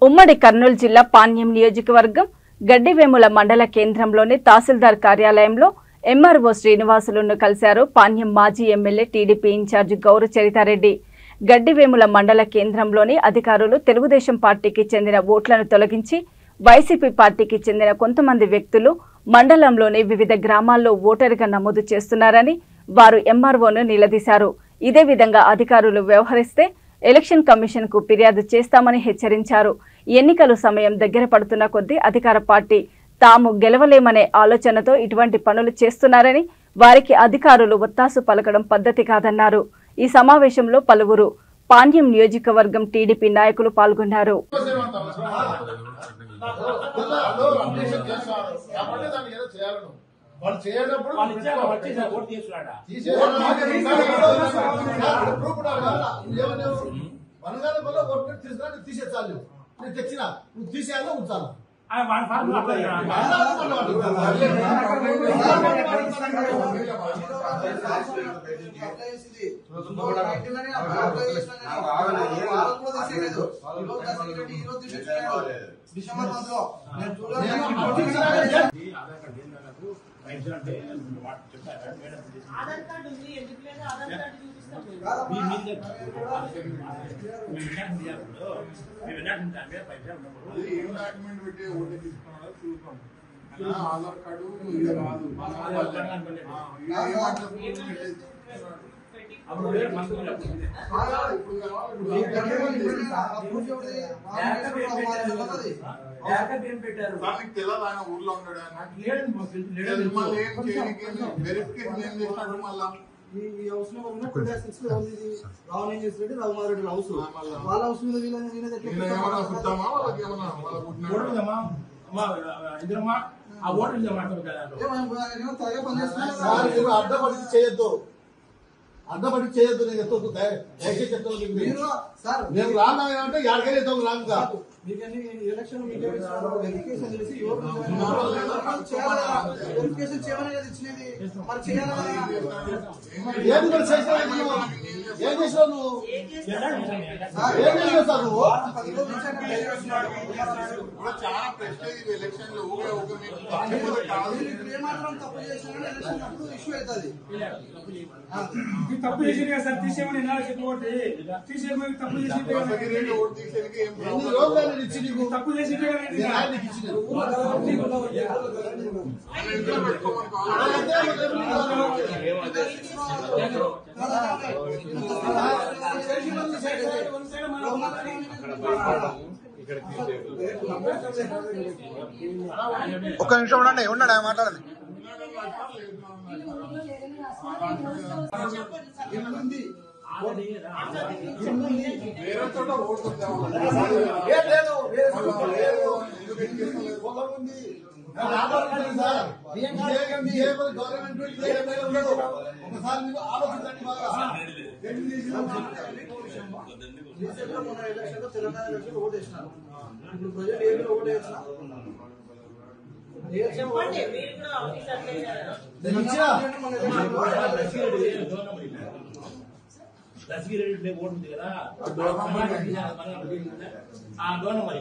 ఉమ్మడి కర్నూలు జిల్లా పాణ్యం నియోజకవర్గం గడ్డివేముల మండల కేంద్రంలోని తహసీల్దార్ కార్యాలయంలో ఎంఆర్ఓ శ్రీనివాసులను కలిశారు పాణ్యం మాజీ ఎమ్మెల్యే టీడీపీ ఇన్ఛార్జి గౌర చరితారెడ్డి. గడ్డివేముల మండల కేంద్రంలోని అధికారులు తెలుగుదేశం పార్టీకి చెందిన ఓట్లను తొలగించి వైసీపీ పార్టీకి చెందిన కొంతమంది వ్యక్తులు మండలంలోని వివిధ గ్రామాల్లో ఓటరుగా నమోదు చేస్తున్నారని వారు ఎంఆర్ఓను నిలదీశారు. ఇదే విధంగా అధికారులు వ్యవహరిస్తే ఎలక్షన్ కమిషన్ కు ఫిర్యాదు చేస్తామని హెచ్చరించారు. ఎన్నికల సమయం దగ్గర పడుతున్న కొద్దీ అధికార పార్టీ తాము గెలవలేమనే ఆలోచనతో ఇటువంటి పనులు చేస్తున్నారని వారికి అధికారులు ఒత్తాసు పలకడం పద్ధతి కాదన్నారు. ఈ సమావేశంలో పలువురు పాణ్యం నియోజకవర్గం టీడీపీ నాయకులు పాల్గొన్నారు. ఆధార్ కార్డు ఉంది, ఎందుకు లేదు? ఆధార్ కార్డు చూపిస్తాం. ఆధార్ కార్డు తెలదు. ఆయన ఊర్లో ఉన్నాడు. ఈ హౌస్ లో రావు ఏం చేసినట్టు రావుమారెడ్డి హౌస్ వాళ్ళ హౌస్ మీద అడ్డపడి చేయొద్దు, అడ్డపడి చేయొద్దు. నేను ఎత్తొద్దు, దయచేసి చెప్తాను. మేము రాంగా అంటే ఎక్కడికైనా ఎత్తాం రాంగా. ఎలక్షన్ వెరిఫికేషన్ చేసి వెరిఫికేషన్ చేయమని ఇచ్చినది మరి చేయాలి. ఏం చేసినావు? ఏం చేసినావు నువ్వు? ఏం చేసినావు సార్ నువ్వు? చాలా ప్రెస్టేజ్ ఎలక్షన్ లో ఏమాత్రం తప్పు చేసినా ఎలక్షన్ అప్పుడు ఇష్యూ అవుతుంది. తప్పు చేసి సార్ తీసేమని తీసేమని తప్పు చేసి తప్పు చేసి ఒక్క నిమిషం ఉండండి, ఉన్నాడా మాట్లాడండి. వేరే చోట ఓటు ఒకసారి మీరు ఆలోచించండి బాగా. ఎలక్షన్ లో తెలంగాణ ఎలక్షన్ ఓటు వేసినారు. ఇప్పుడు ప్రజలు ఏదో ఓటు వేసినారు. దశగిరి ఓటు ఉంది కదా, ఆ డోన్ మరి